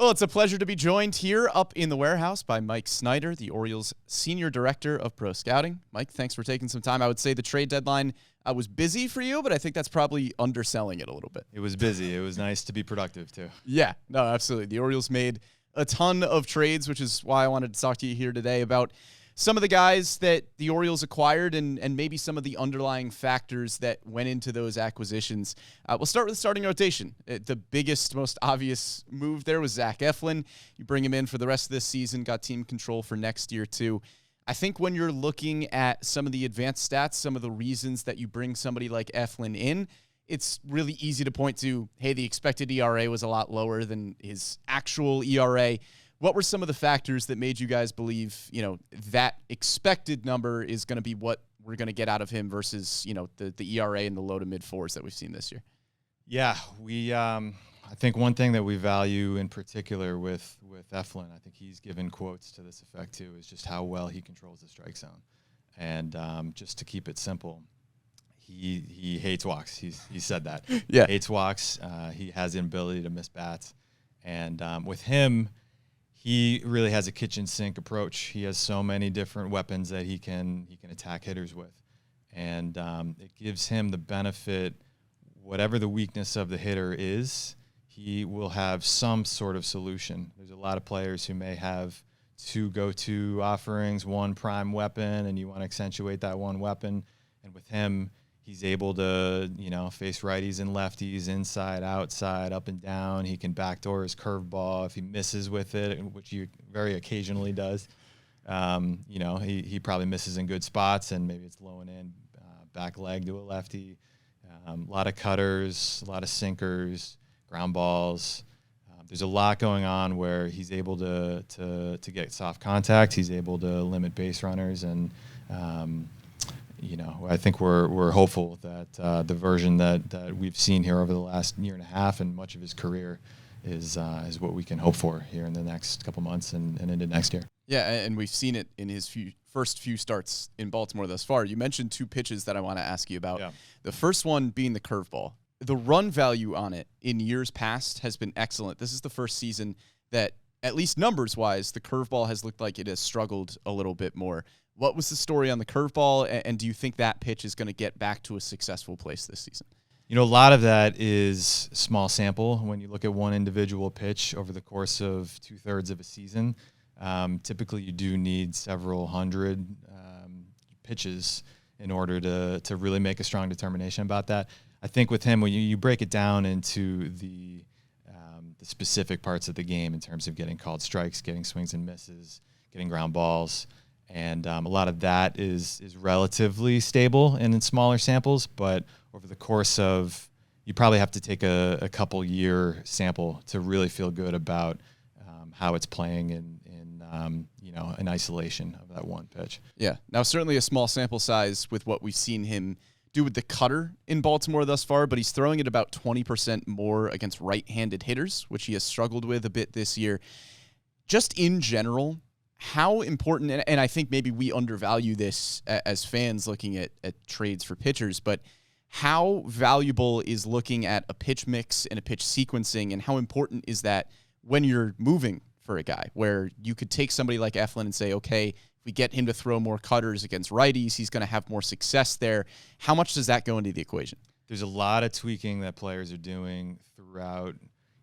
Well, it's a pleasure to be joined here up in the warehouse by Mike Snyder, the Orioles Senior Director of Pro Scouting. Mike, thanks for taking some time. I would say the trade deadline was busy for you, but I think that's probably underselling it a little bit. It was busy. It was nice to be productive, too. Yeah, no, absolutely. The Orioles made a ton of trades, which is why I wanted to talk to you here today about some of the guys that the Orioles acquired and maybe some of the underlying factors that went into those acquisitions. We'll start with the starting rotation. The biggest, most obvious move there was Zach Eflin. You bring him in for the rest of this season, got team control for next year too. I think when you're looking at some of the advanced stats, some of the reasons that you bring somebody like Eflin in, it's really easy to point to, hey, the expected ERA was a lot lower than his actual ERA. What were some of the factors that made you guys believe, that expected number is going to be what we're going to get out of him versus, the ERA in the low to mid fours that we've seen this year? Yeah, I think one thing that we value in particular with Eflin, I think he's given quotes to this effect too, is just how well he controls the strike zone. And just to keep it simple, he hates walks. He said that. Yeah. Hates walks. He has the ability to miss bats. And with him, he really has a kitchen sink approach. He has so many different weapons that he can attack hitters with. And it gives him the benefit, whatever the weakness of the hitter is, he will have some sort of solution. There's a lot of players who may have two go-to offerings, one prime weapon, and you want to accentuate that one weapon. And with him, he's able to, face righties and lefties, inside, outside, up and down. He can backdoor his curveball if he misses with it, which he very occasionally does. He probably misses in good spots, and maybe it's low and in, back leg to a lefty. A lot of cutters, a lot of sinkers, ground balls. There's a lot going on where he's able to get soft contact. He's able to limit base runners, and I think we're hopeful that the version that we've seen here over the last year and a half and much of his career is what we can hope for here in the next couple months and into next year. Yeah, and we've seen it in his first few starts in Baltimore thus far. You mentioned two pitches that I want to ask you about. Yeah. The first one being the curveball. The run value on it in years past has been excellent. This is the first season that, at least numbers-wise, the curveball has looked like it has struggled a little bit more. What was the story on the curveball, and do you think that pitch is going to get back to a successful place this season? A lot of that is small sample. When you look at one individual pitch over the course of 2/3 of a season, typically you do need several hundred pitches in order to really make a strong determination about that. I think with him, when you break it down into the specific parts of the game in terms of getting called strikes, getting swings and misses, getting ground balls, and a lot of that is relatively stable and in smaller samples, but over the course of, you probably have to take a couple year sample to really feel good about how it's playing in isolation of that one pitch. Yeah. Now, certainly a small sample size with what we've seen him do with the cutter in Baltimore thus far, but he's throwing it about 20% more against right-handed hitters, which he has struggled with a bit this year. Just in general, how important, and I think maybe we undervalue this as fans looking at trades for pitchers, but how valuable is looking at a pitch mix and a pitch sequencing, and how important is that when you're moving for a guy, where you could take somebody like Eflin and say, okay, if we get him to throw more cutters against righties, he's going to have more success there. How much does that go into the equation? There's a lot of tweaking that players are doing throughout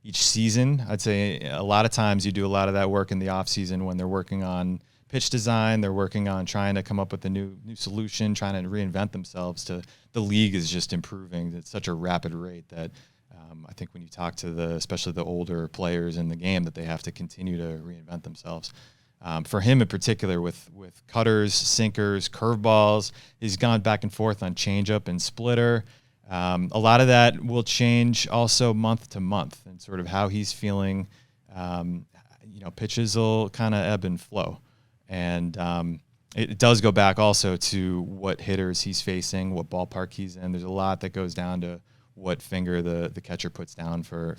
each season. I'd say a lot of times you do a lot of that work in the off season when they're working on pitch design, they're working on trying to come up with a new solution, trying to reinvent themselves. The league is just improving at such a rapid rate that I think when you talk to especially the older players in the game, that they have to continue to reinvent themselves. For him in particular, with cutters, sinkers, curveballs, he's gone back and forth on changeup and splitter. A lot of that will change also month to month, and sort of how he's feeling. Pitches will kind of ebb and flow, and it does go back also to what hitters he's facing, what ballpark he's in. There's a lot that goes down to what finger the catcher puts down for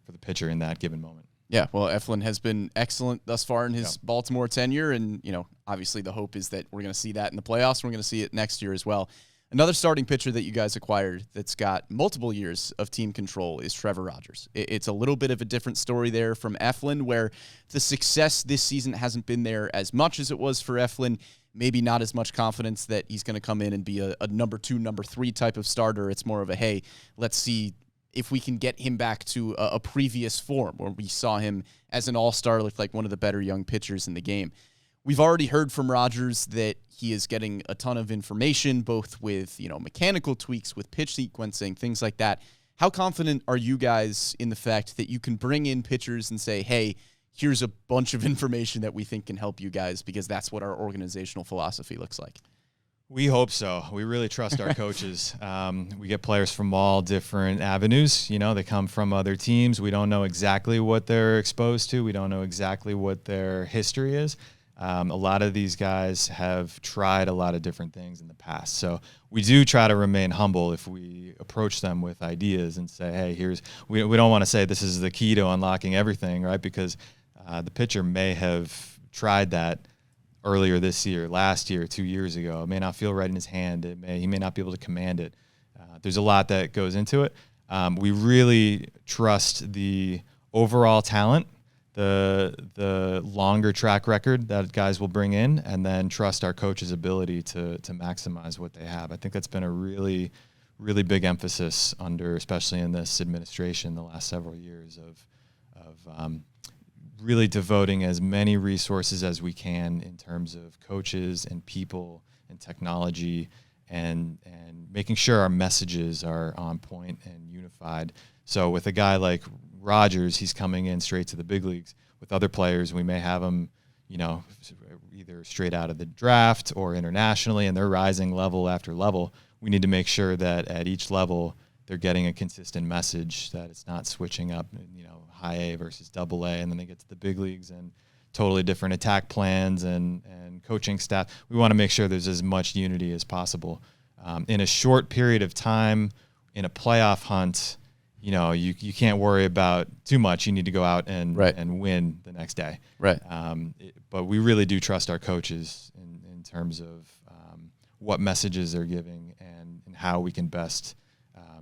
the pitcher in that given moment. Yeah, well, Eflin has been excellent thus far in his Baltimore tenure, and obviously the hope is that we're going to see that in the playoffs. We're going to see it next year as well. Another starting pitcher that you guys acquired that's got multiple years of team control is Trevor Rogers. It's a little bit of a different story there from Eflin, where the success this season hasn't been there as much as it was for Eflin. Maybe not as much confidence that he's going to come in and be a number 2, number 3 type of starter. It's more of a, hey, let's see if we can get him back to a previous form where we saw him as an all-star, look like one of the better young pitchers in the game. We've already heard from Rogers that he is getting a ton of information, both with, mechanical tweaks, with pitch sequencing, things like that. How confident are you guys in the fact that you can bring in pitchers and say, hey, here's a bunch of information that we think can help you guys, because that's what our organizational philosophy looks like? We hope so. We really trust our coaches. We get players from all different avenues. They come from other teams. We don't know exactly what they're exposed to. We don't know exactly what their history is. A lot of these guys have tried a lot of different things in the past. So we do try to remain humble if we approach them with ideas and say, hey, we don't want to say this is the key to unlocking everything, right? Because the pitcher may have tried that earlier this year, last year, 2 years ago. It may not feel right in his hand. He may not be able to command it. There's a lot that goes into it. We really trust the overall talent, the longer track record that guys will bring in, and then trust our coaches' ability to maximize what they have. I think that's been a really, really big emphasis especially in this administration, the last several years of really devoting as many resources as we can in terms of coaches and people and technology, and making sure our messages are on point and unified. So with a guy like Rogers, he's coming in straight to the big leagues. With other players, we may have them, either straight out of the draft or internationally, and they're rising level after level. We need to make sure that at each level they're getting a consistent message, that it's not switching up, high A versus double A, and then they get to the big leagues and totally different attack plans and coaching staff. We want to make sure there's as much unity as possible. In a short period of time, in a playoff hunt, you can't worry about too much. You need to go out and win the next day. Right. But we really do trust our coaches in terms of what messages they're giving and how we can best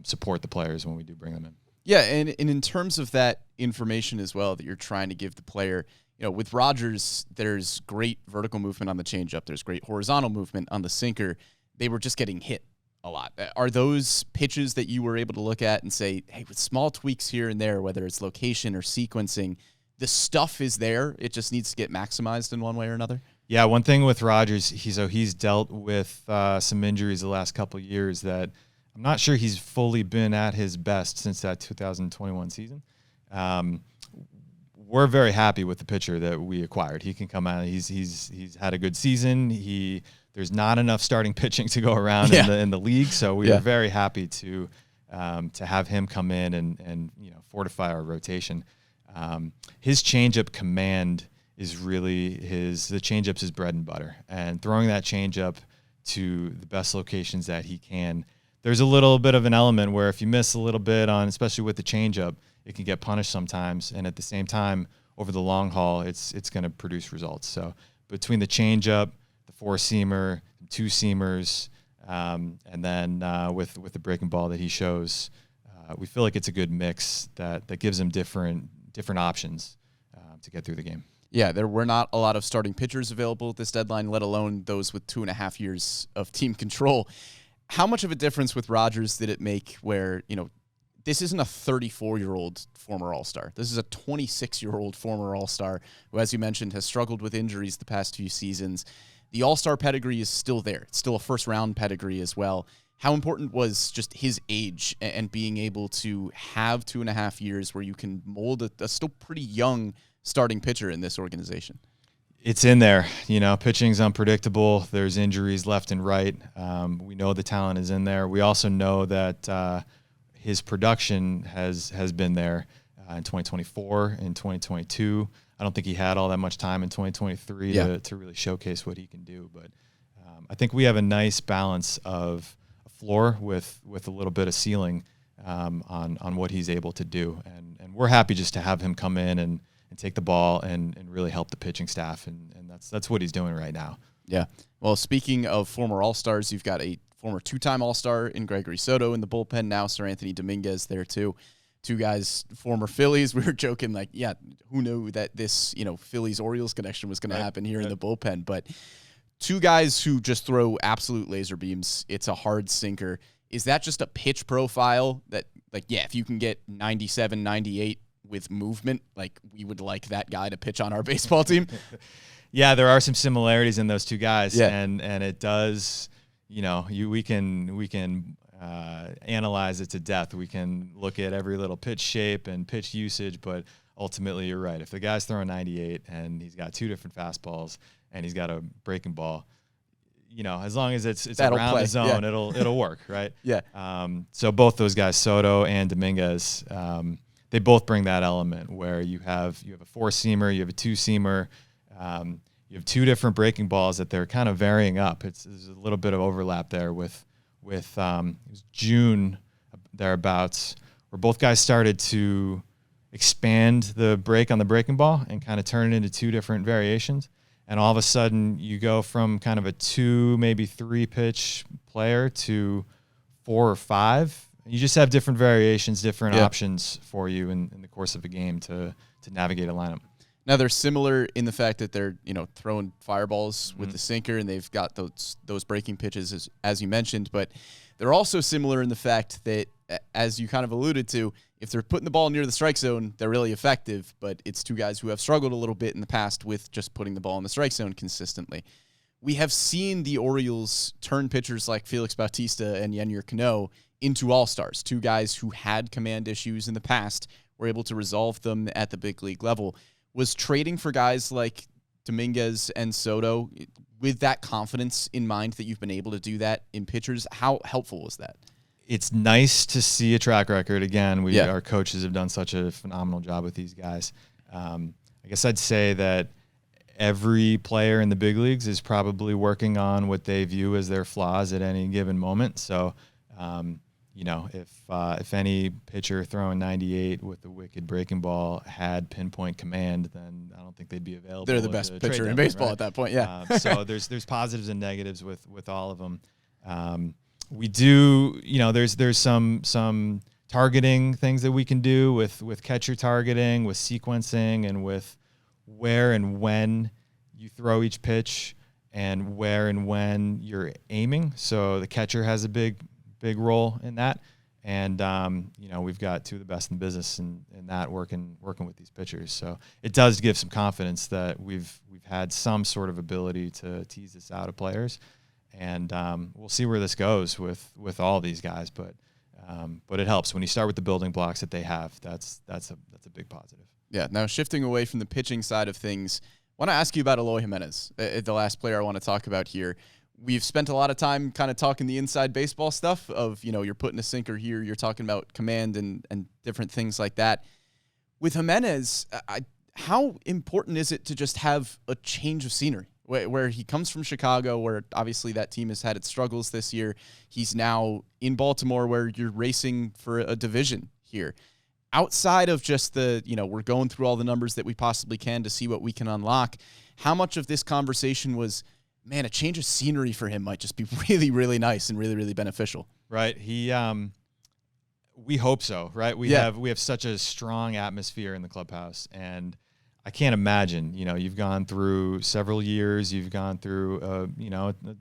support the players when we do bring them in. Yeah, and in terms of that information as well that you're trying to give the player, with Rogers, there's great vertical movement on the changeup. There's great horizontal movement on the sinker. They were just getting hit a lot. Are those pitches that you were able to look at and say, hey, with small tweaks here and there, whether it's location or sequencing, the stuff is there, it just needs to get maximized in one way or another? Yeah, one thing with Rogers, he's dealt with some injuries the last couple of years that I'm not sure he's fully been at his best since that 2021 season. We're very happy with the pitcher that we acquired. He can come out. He's had a good season. There's not enough starting pitching to go around in the league, so we are very happy to have him come in and fortify our rotation. His changeup command is really the changeup's his bread and butter, and throwing that changeup to the best locations that he can. There's a little bit of an element where if you miss a little bit on, especially with the changeup, it can get punished sometimes. And at the same time, over the long haul, it's going to produce results. So between the changeup, the 4-seamer, 2-seamers, and then with the breaking ball that he shows, we feel like it's a good mix that gives him different options to get through the game. Yeah, there were not a lot of starting pitchers available at this deadline, let alone those with 2.5 years of team control. How much of a difference with Rogers did it make where, this isn't a 34-year-old former All-Star. This is a 26-year-old former All-Star who, as you mentioned, has struggled with injuries the past few seasons. The All-Star pedigree is still there. It's still a first-round pedigree as well. How important was just his age and being able to have 2.5 years where you can mold a still pretty young starting pitcher in this organization? It's in there. Pitching's unpredictable. There's injuries left and right. We know the talent is in there. We also know that his production has been there in 2024 and 2022. I don't think he had all that much time in 2023 to really showcase what he can do. But I think we have a nice balance of a floor with a little bit of ceiling on what he's able to do. And we're happy just to have him come in and take the ball and really help the pitching staff. And that's what he's doing right now. Yeah. Well, speaking of former All-Stars, you've got a former two-time All-Star in Gregory Soto in the bullpen. Now Sir Anthony Dominguez there too. Two guys, former Phillies. We were joking like, yeah, who knew that this, Phillies-Orioles connection was going to happen here in the bullpen. But two guys who just throw absolute laser beams. It's a hard sinker. Is that just a pitch profile that, like, yeah, if you can get 97, 98 with movement, like, we would like that guy to pitch on our baseball team? Yeah, there are some similarities in those two guys, Yeah. and it does, we can analyze it to death. We can look at every little pitch shape and pitch usage, but ultimately, you're right. If the guy's throwing 98 and he's got two different fastballs and he's got a breaking ball, as long as it's That'll around play. the zone, Yeah. it'll work, right? Yeah. So both those guys, Soto and Dominguez, they both bring that element where you have a four-seamer, you have a two-seamer, you have two different breaking balls that they're kind of varying up. There's a little bit of overlap there with it was June thereabouts, where both guys started to expand the break on the breaking ball and kind of turn it into two different variations. And all of a sudden, you go from kind of a 2, maybe 3 pitch player to 4 or 5. You just have different variations, different options for you in the course of a game to navigate a lineup. Now they're similar in the fact that they're throwing fireballs with the sinker, and they've got those breaking pitches as you mentioned. But they're also similar in the fact that, as you kind of alluded to, if they're putting the ball near the strike zone, they're really effective. But it's two guys who have struggled a little bit in the past with just putting the ball in the strike zone consistently. We have seen the Orioles turn pitchers like Felix Bautista and Yennier Cano into all-stars. Two guys who had command issues in the past were able to resolve them at the big league level. Was trading for guys like Dominguez and Soto with that confidence in mind that you've been able to do that in pitchers, how helpful was that? It's nice to see a track record. Again, our coaches have done such a phenomenal job with these guys. I guess I'd say that every player in the big leagues is probably working on what they view as their flaws at any given moment. So, if any pitcher throwing 98 with a wicked breaking ball had pinpoint command, then I don't think they'd be available. They're the best pitcher in baseball at that point. Yeah. So there's positives and negatives with all of them. We do, there's some targeting things that we can do with catcher targeting, with sequencing, and with where and when you throw each pitch and where and when you're aiming. So the catcher has a big role in that. And, we've got two of the best in the business in that working with these pitchers. So it does give some confidence that we've had some sort of ability to tease this out of players. And we'll see where this goes with all these guys. But it helps when you start with the building blocks that they have. That's a big positive. Yeah. Now shifting away from the pitching side of things, I want to ask you about Eloy Jimenez, the last player I want to talk about here. We've spent a lot of time kind of talking the inside baseball stuff of, you're putting a sinker here, you're talking about command and different things like that. With Jimenez, how important is it to just have a change of scenery? Where he comes from Chicago, where obviously that team has had its struggles this year. He's now in Baltimore, where you're racing for a division here. Outside of just we're going through all the numbers that we possibly can to see what we can unlock, how much of this conversation was, man, a change of scenery for him might just be really, really nice and really, really beneficial? Right. We hope so, right? We have such a strong atmosphere in the clubhouse, and I can't imagine, you've gone through several years, you've gone through,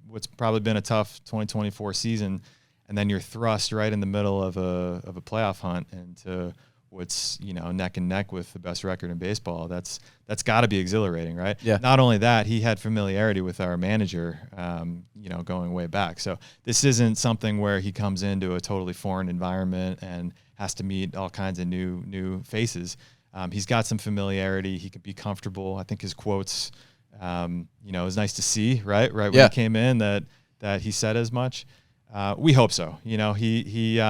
what's probably been a tough 2024 season, and then you're thrust right in the middle of a playoff hunt into what's, neck and neck with the best record in baseball. That's got to be exhilarating, right? Yeah. Not only that, he had familiarity with our manager, going way back. So this isn't something where he comes into a totally foreign environment and has to meet all kinds of new faces. He's got some familiarity. He can be comfortable. I think his quotes, it was nice to see, right? When he came in that he said as much. We hope so. He's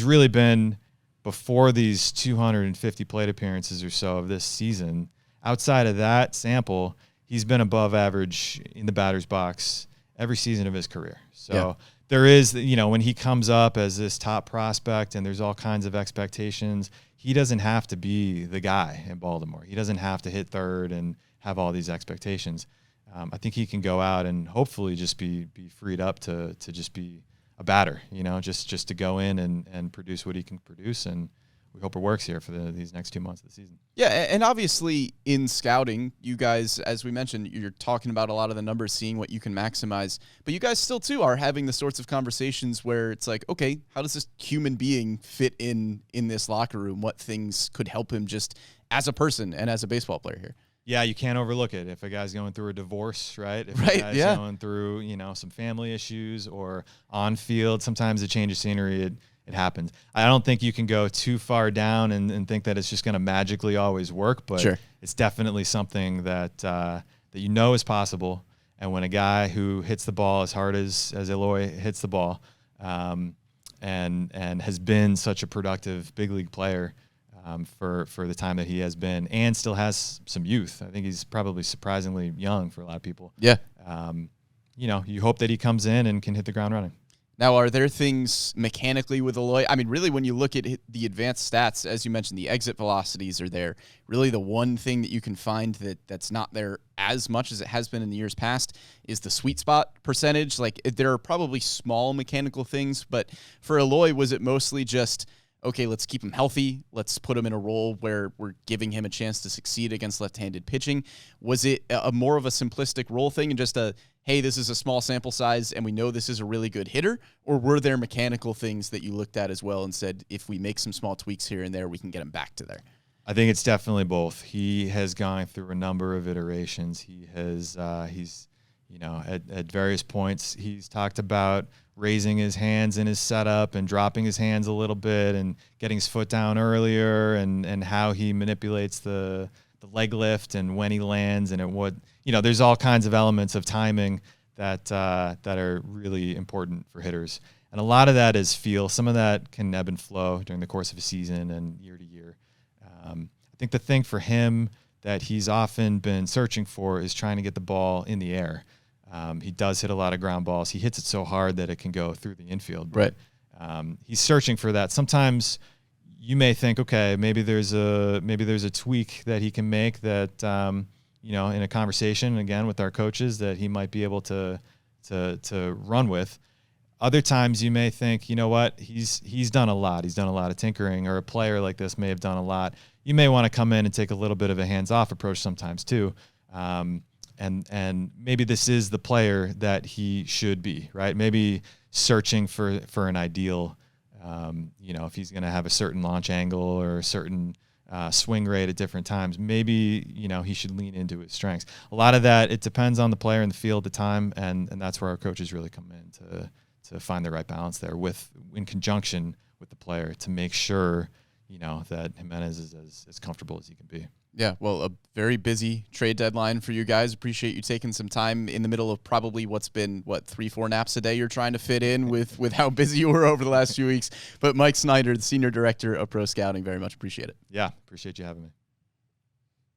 really been, before these 250 plate appearances or so of this season, outside of that sample, he's been above average in the batter's box every season of his career. So there is, when he comes up as this top prospect and there's all kinds of expectations, he doesn't have to be the guy in Baltimore. He doesn't have to hit third and have all these expectations. I think he can go out and hopefully just be freed up to just be a batter, just to go in and produce what he can produce. And we hope it works here for these next 2 months of the season. Yeah, and obviously in scouting, you guys, as we mentioned, you're talking about a lot of the numbers, seeing what you can maximize. But you guys still, too, are having the sorts of conversations where it's like, okay, how does this human being fit in this locker room? What things could help him just as a person and as a baseball player here? Yeah, you can't overlook it. If a guy's going through a divorce, right? If right, a guy's going through, some family issues or on field, sometimes a change of scenery, it happens. I don't think you can go too far down and think that it's just going to magically always work, but it's definitely something that that is possible. And when a guy who hits the ball as hard as Eloy hits the ball, and has been such a productive big league player for the time that he has been, and still has some youth. I think he's probably surprisingly young for a lot of people. Yeah. You hope that he comes in and can hit the ground running. Now, are there things mechanically with Eloy? I mean, really, when you look at the advanced stats, as you mentioned, the exit velocities are there. Really, the one thing that you can find that's not there as much as it has been in the years past is the sweet spot percentage. Like, there are probably small mechanical things, but for Eloy, was it mostly just, okay, let's keep him healthy, let's put him in a role where we're giving him a chance to succeed against left-handed pitching? Was it a more of a simplistic role thing and just hey, this is a small sample size and we know this is a really good hitter? Or were there mechanical things that you looked at as well and said, if we make some small tweaks here and there, we can get him back to there? I think it's definitely both. He has gone through a number of iterations. He has, at various points, he's talked about raising his hands in his setup and dropping his hands a little bit and getting his foot down earlier and how he manipulates the leg lift and when he lands and there's all kinds of elements of timing that are really important for hitters. And a lot of that is feel. Some of that can ebb and flow during the course of a season and year to year. I think the thing for him that he's often been searching for is trying to get the ball in the air. He does hit a lot of ground balls. He hits it so hard that it can go through the infield. Right. He's searching for that. Sometimes you may think, okay, maybe there's a tweak that he can make that, in a conversation again with our coaches that he might be able to run with. Other times you may think, you know what, he's done a lot. He's done a lot of tinkering, or a player like this may have done a lot. You may want to come in and take a little bit of a hands-off approach sometimes too. And maybe this is the player that he should be, right? Maybe searching for an ideal, if he's going to have a certain launch angle or a certain swing rate at different times, maybe, he should lean into his strengths. A lot of that, it depends on the player in the field at the time, and that's where our coaches really come in to find the right balance there in conjunction with the player to make sure, that Giménez is as comfortable as he can be. Yeah, well, a very busy trade deadline for you guys. Appreciate you taking some time in the middle of probably what's been, 3-4 naps a day you're trying to fit in with how busy you were over the last few weeks. But Mike Snyder, the Senior Director of Pro Scouting, very much appreciate it. Yeah, appreciate you having me.